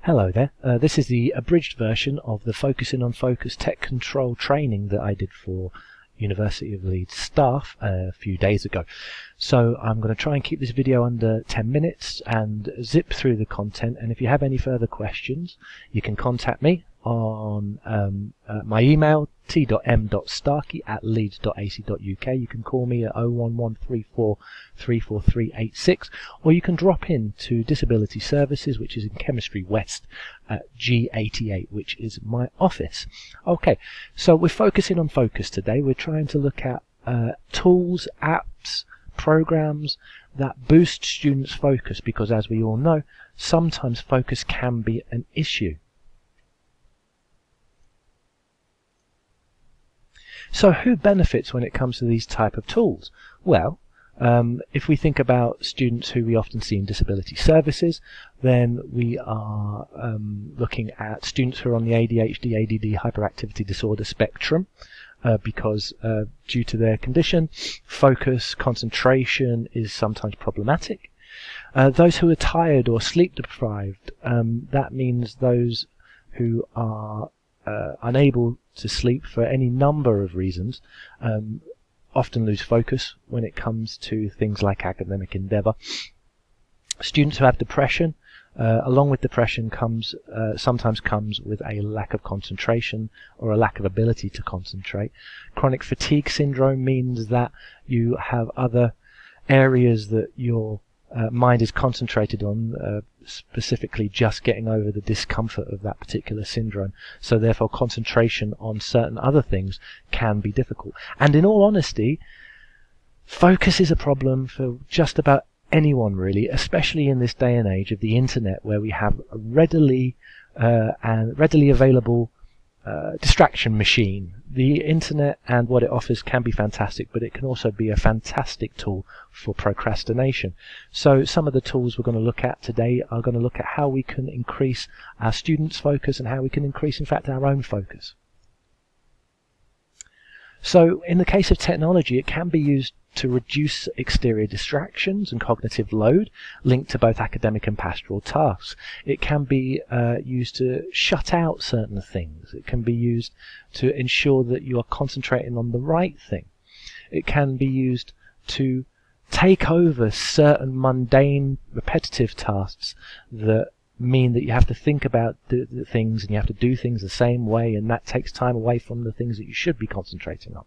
Hello there, this is the abridged version of the Focusing on Focus Tech Control training that I did for University of Leeds staff a few days ago. So I'm going to try and keep this video under 10 minutes and zip through the content, and if you have any further questions you can contact me on my email t.m.starkey@leeds.ac.uk. You can call me at 01134 34386, or you can drop in to Disability Services, which is in Chemistry West at G88, which is my office. Okay, so we're focusing on focus today. We're trying to look at tools, apps, programs that boost students' focus, because as we all know, sometimes focus can be an issue. So who benefits when it comes to these type of tools? Well, if we think about students who we often see in disability services, then we are looking at students who are on the ADHD, ADD, hyperactivity disorder spectrum, because due to their condition, focus, concentration is sometimes problematic. Those who are tired or sleep deprived, that means those who are unable to sleep for any number of reasons, often lose focus when it comes to things like academic endeavour. Students who have depression, along with depression sometimes comes with a lack of concentration or a lack of ability to concentrate. Chronic fatigue syndrome means that you have other areas that your mind is concentrated on, specifically just getting over the discomfort of that particular syndrome. So therefore concentration on certain other things can be difficult. And in all honesty, focus is a problem for just about anyone really, especially in this day and age of the internet, where we have a readily available distraction machine. The internet and what it offers can be fantastic, but it can also be a fantastic tool for procrastination. So some of the tools we're going to look at today are going to look at how we can increase our students' focus and how we can increase, in fact, our own focus. So in the case of technology, it can be used to reduce exterior distractions and cognitive load linked to both academic and pastoral tasks. It can be used to shut out certain things. It can be used to ensure that you are concentrating on the right thing. It can be used to take over certain mundane, repetitive tasks that mean that you have to think about the things and you have to do things the same way, and that takes time away from the things that you should be concentrating on.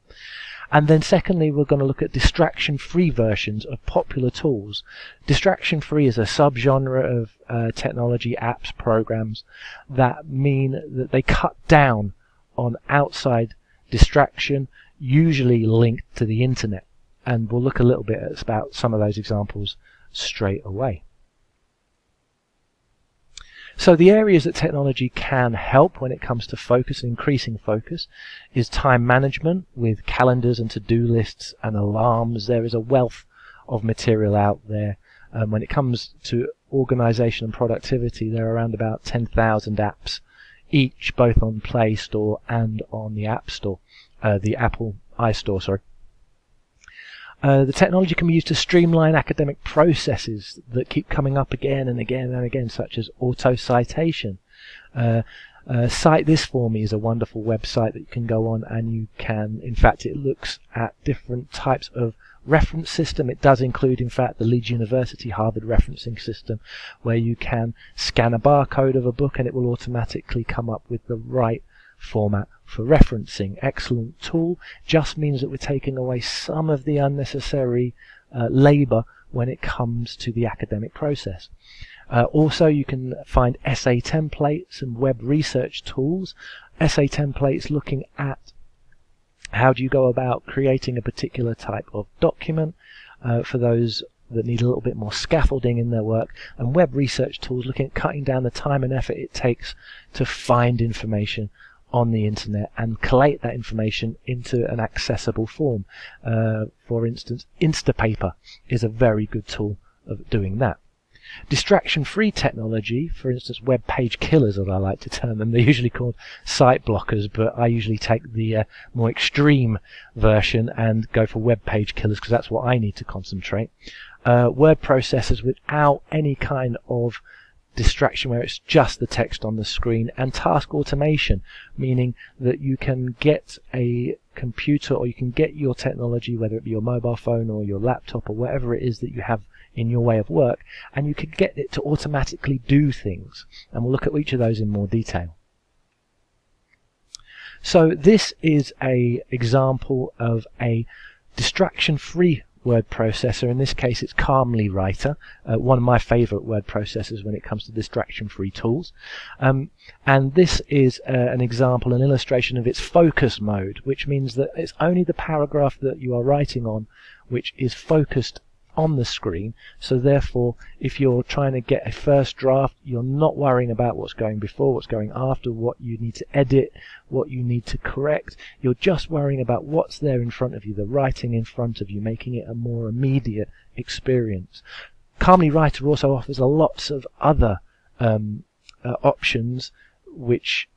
And then secondly, we're going to look at distraction-free versions of popular tools. Distraction-free is a subgenre of technology, apps, programs that mean that they cut down on outside distraction, usually linked to the internet. And we'll look a little bit about some of those examples straight away. So the areas that technology can help when it comes to focus and increasing focus is time management with calendars and to-do lists and alarms. There is a wealth of material out there. When it comes to organization and productivity, there are around about 10,000 apps, each both on Play Store and on the App Store, the Apple iStore, sorry. The technology can be used to streamline academic processes that keep coming up again and again and again, such as auto-citation. Cite This For Me is a wonderful website that you can go on, and you can, in fact, it looks at different types of reference system. It does include, in fact, the Leeds University Harvard referencing system, where you can scan a barcode of a book and it will automatically come up with the right format for referencing. Excellent tool. Just means that we're taking away some of the unnecessary labour when it comes to the academic process. Also, you can find essay templates and web research tools. Essay templates looking at how do you go about creating a particular type of document for those that need a little bit more scaffolding in their work, and web research tools looking at cutting down the time and effort it takes to find information on the internet and collate that information into an accessible form. For instance, Instapaper is a very good tool of doing that. Distraction-free technology, for instance, web page killers, as I like to term them. They're usually called site blockers, but I usually take the more extreme version and go for web page killers because that's what I need to concentrate. Word processors without any kind of distraction where it's just the text on the screen, and task automation, meaning that you can get a computer or you can get your technology, whether it be your mobile phone or your laptop or whatever it is that you have in your way of work, and you can get it to automatically do things. And we'll look at each of those in more detail. So this is an example of a distraction-free word processor. In this case it's Calmly Writer, one of my favorite word processors when it comes to distraction-free tools. And this is an example, an illustration of its focus mode, which means that it's only the paragraph that you are writing on which is focused on the screen. So therefore, if you're trying to get a first draft, you're not worrying about what's going before, what's going after, what you need to edit, what you need to correct. You're just worrying about what's there in front of you, the writing in front of you, making it a more immediate experience. Calmly Writer also offers lots of other options which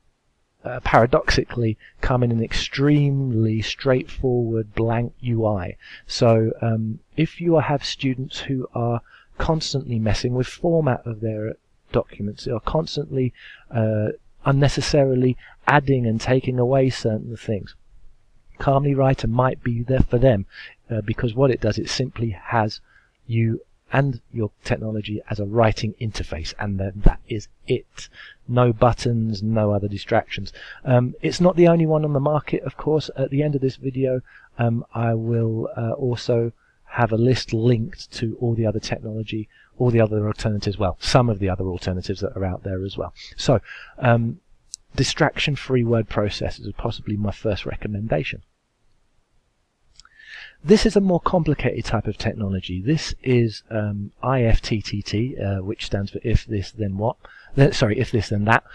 paradoxically come in an extremely straightforward blank UI. So if you have students who are constantly messing with format of their documents, they are constantly unnecessarily adding and taking away certain things, Calmly Writer might be there for them, because what it does, it simply has you and your technology as a writing interface, and then that is it. No buttons, no other distractions. It's not the only one on the market, of course. At the end of this video I will also have a list linked to all the other technology, all the other alternatives, well, some of the other alternatives that are out there as well. So distraction-free word processors is possibly my first recommendation. This is a more complicated type of technology. This is IFTTT, which stands for if this then what. If this then that.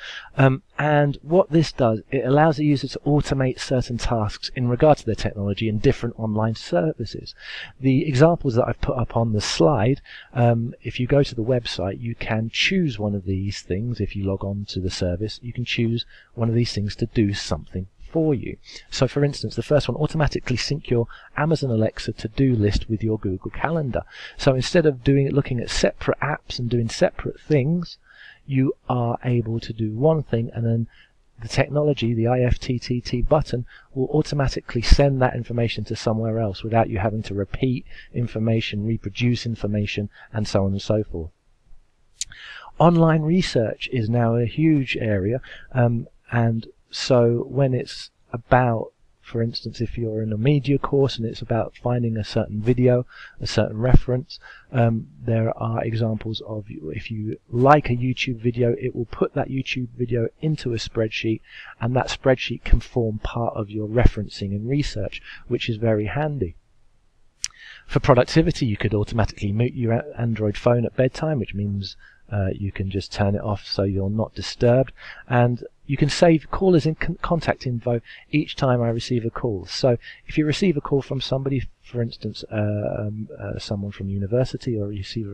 And what this does, it allows the user to automate certain tasks in regard to their technology in different online services. The examples that I've put up on the slide, if you go to the website, you can choose one of these things. If you log on to the service, you can choose one of these things to do something for you. So for instance, the first one, automatically sync your Amazon Alexa to-do list with your Google Calendar. So instead of looking at separate apps and doing separate things, you are able to do one thing, and then the technology, the IFTTT button, will automatically send that information to somewhere else without you having to repeat information, reproduce information, and so on and so forth. Online research is now a huge area, and so when it's about, for instance, if you're in a media course and it's about finding a certain video, a certain reference, there are examples of, if you like a YouTube video, it will put that YouTube video into a spreadsheet, and that spreadsheet can form part of your referencing and research, which is very handy. For productivity, you could automatically mute your Android phone at bedtime, which means you can just turn it off so you're not disturbed, and you can save callers in contact info each time I receive a call. So if you receive a call from somebody, for instance someone from university, or you receive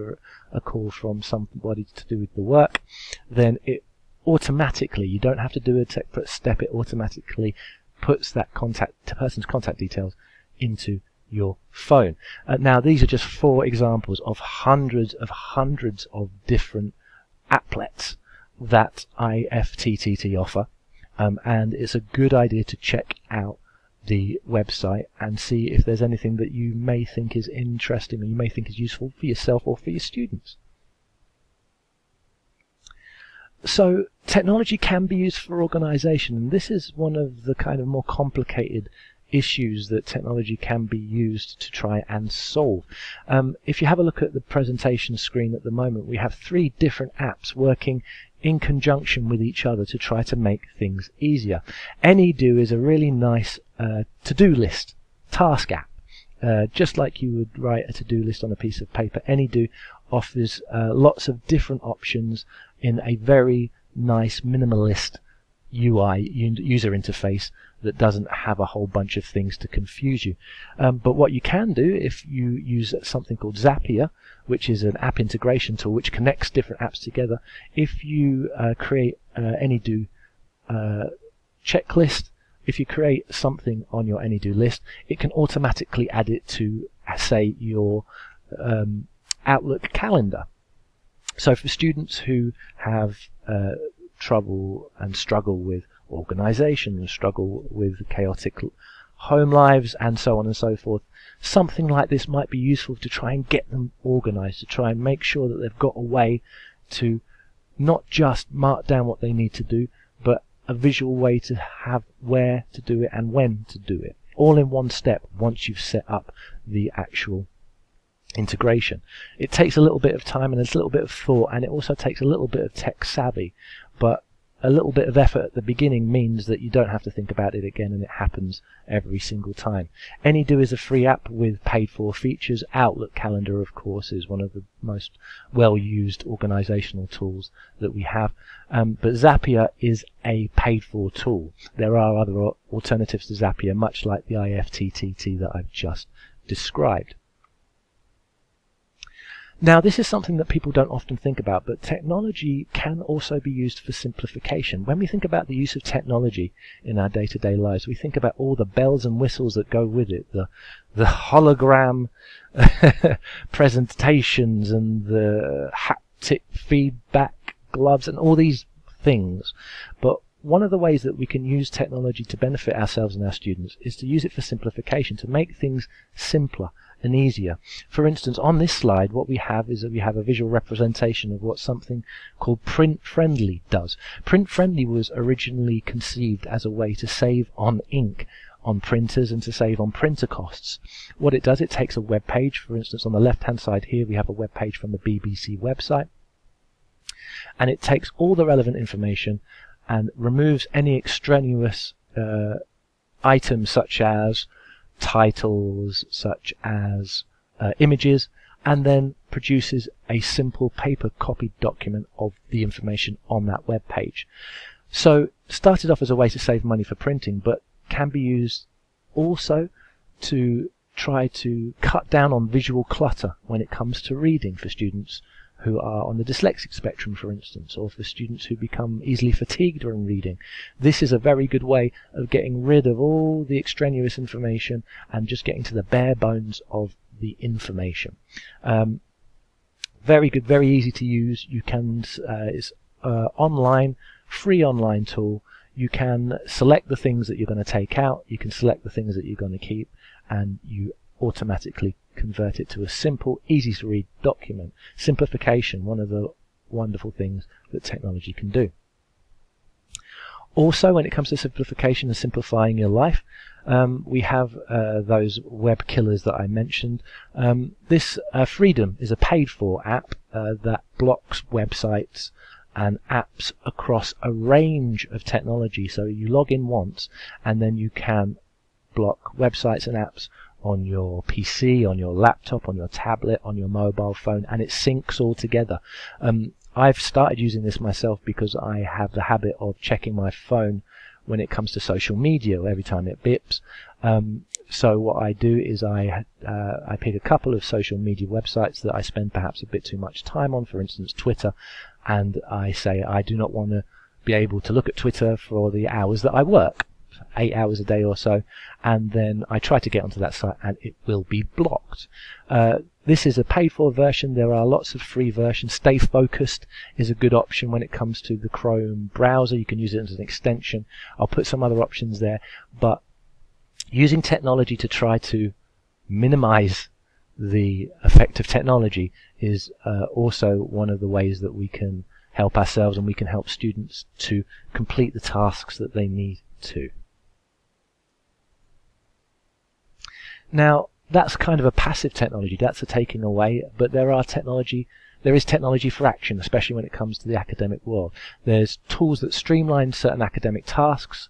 a call from somebody to do with the work, then it automatically, you don't have to do a separate step, it automatically puts that person's contact details into your phone. Now these are just 4 examples of hundreds of different applets that IFTTT offer, and it's a good idea to check out the website and see if there's anything that you may think is interesting or you may think is useful for yourself or for your students. So technology can be used for organization, and this is one of the kind of more complicated issues that technology can be used to try and solve. If you have a look at the presentation screen at the moment, we have 3 different apps working in conjunction with each other to try to make things easier. AnyDo is a really nice to-do list task app. Just like you would write a to-do list on a piece of paper, AnyDo offers lots of different options in a very nice minimalist UI, user interface, that doesn't have a whole bunch of things to confuse you. But what you can do, if you use something called Zapier, which is an app integration tool which connects different apps together, if you create AnyDo checklist, if you create something on your AnyDo list, it can automatically add it to, say, your Outlook calendar. So for students who have trouble and struggle with organisation and struggle with chaotic home lives and so on and so forth, something like this might be useful to try and get them organised, to try and make sure that they've got a way to not just mark down what they need to do, but a visual way to have where to do it and when to do it, all in one step once you've set up the actual integration. It takes a little bit of time and a little bit of thought, and it also takes a little bit of tech savvy, but a little bit of effort at the beginning means that you don't have to think about it again, and it happens every single time. AnyDo is a free app with paid for features. Outlook Calendar, of course, is one of the most well used organizational tools that we have, but Zapier is a paid for tool. There are other alternatives to Zapier, much like the IFTTT that I've just described. Now, this is something that people don't often think about, but technology can also be used for simplification. When we think about the use of technology in our day-to-day lives, we think about all the bells and whistles that go with it, the hologram presentations and the haptic feedback gloves and all these things. But one of the ways that we can use technology to benefit ourselves and our students is to use it for simplification, to make things simpler and easier. For instance, on this slide, what we have is that we have a visual representation of what something called Print Friendly does. Print Friendly was originally conceived as a way to save on ink on printers and to save on printer costs. What it does, it takes a web page. For instance, on the left-hand side here, we have a web page from the BBC website, and it takes all the relevant information and removes any extraneous items such as titles, such as images, and then produces a simple paper copied document of the information on that web page. So started off as a way to save money for printing, but can be used also to try to cut down on visual clutter when it comes to reading for students who are on the dyslexic spectrum, for instance, or for students who become easily fatigued when reading. This is a very good way of getting rid of all the extraneous information and just getting to the bare bones of the information. Very good, very easy to use. You can, it's online, free online tool. You can select the things that you're going to take out, you can select the things that you're going to keep, and you automatically convert it to a simple, easy to read document. Simplification, one of the wonderful things that technology can do. Also, when it comes to simplification and simplifying your life, we have those web killers that I mentioned. This Freedom is a paid-for app that blocks websites and apps across a range of technology. So you log in once, and then you can block websites and apps on your PC, on your laptop, on your tablet, on your mobile phone, and it syncs all together. I've started using this myself because I have the habit of checking my phone when it comes to social media every time it bips. So what I do is I pick a couple of social media websites that I spend perhaps a bit too much time on, for instance Twitter, and I say I do not want to be able to look at Twitter for the hours that I work, 8 hours a day or so, and then I try to get onto that site and it will be blocked. This is a paid-for version. There are lots of free versions. Stay Focused is a good option when it comes to the Chrome browser. You can use it as an extension. I'll put some other options there, but using technology to try to minimize the effect of technology is also one of the ways that we can help ourselves and we can help students to complete the tasks that they need to. Now, that's kind of a passive technology, that's a taking away, but there is technology for action, especially when it comes to the academic world. There's tools that streamline certain academic tasks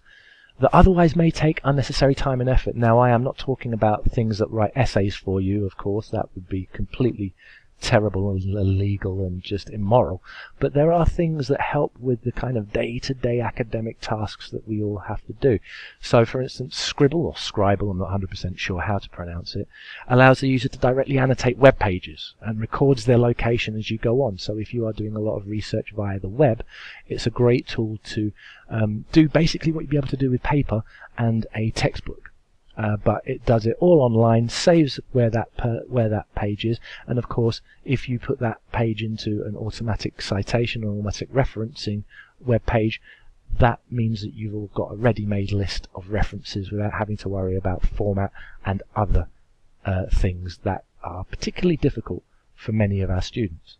that otherwise may take unnecessary time and effort. Now, I am not talking about things that write essays for you, of course, that would be completely terrible and illegal and just immoral, but there are things that help with the kind of day-to-day academic tasks that we all have to do. So for instance, Scribble or Scribble, I'm not 100% sure how to pronounce it, allows the user to directly annotate web pages and records their location as you go on. So if you are doing a lot of research via the web, it's a great tool to do basically what you'd be able to do with paper and a textbook. but it does it all online, saves where that page is, and of course if you put that page into an automatic citation or automatic referencing web page, that means that you've all got a ready-made list of references without having to worry about format and other things that are particularly difficult for many of our students.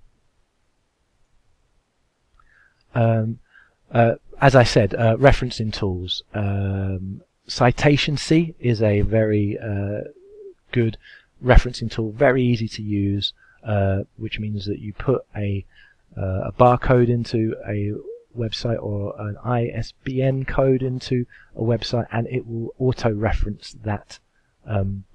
As I said, referencing tools. Citation-C is a very good referencing tool, very easy to use, which means that you put a barcode into a website or an ISBN code into a website, and it will auto-reference that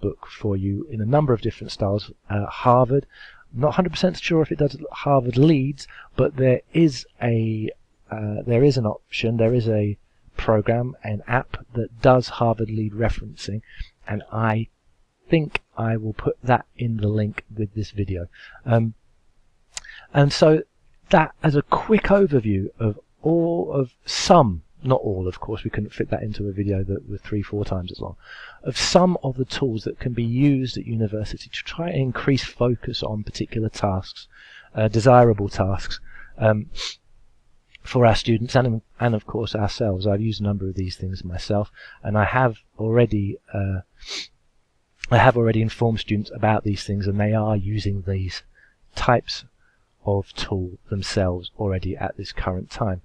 book for you in a number of different styles. Harvard, I'm not 100% sure if it does Harvard Leads, but there is an option, there is a program, an app that does Harvard Lead referencing, and I think I will put that in the link with this video. And so that as a quick overview of some, not all of course, we couldn't fit that into a video that was 3-4 times as long, of some of the tools that can be used at university to try and increase focus on particular tasks, desirable tasks, for our students and of course ourselves. I've used a number of these things myself, and I have already informed students about these things, and they are using these types of tool themselves already at this current time.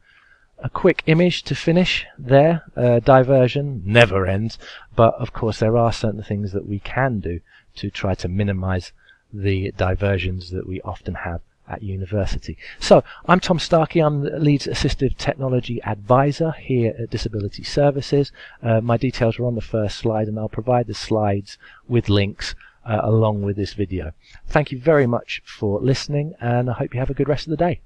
A quick image to finish there. Diversion never ends, but of course there are certain things that we can do to try to minimize the diversions that we often have at university. So I'm Tom Starkey, I'm the Leeds Assistive Technology Advisor here at Disability Services. My details are on the first slide, and I'll provide the slides with links along with this video. Thank you very much for listening, and I hope you have a good rest of the day.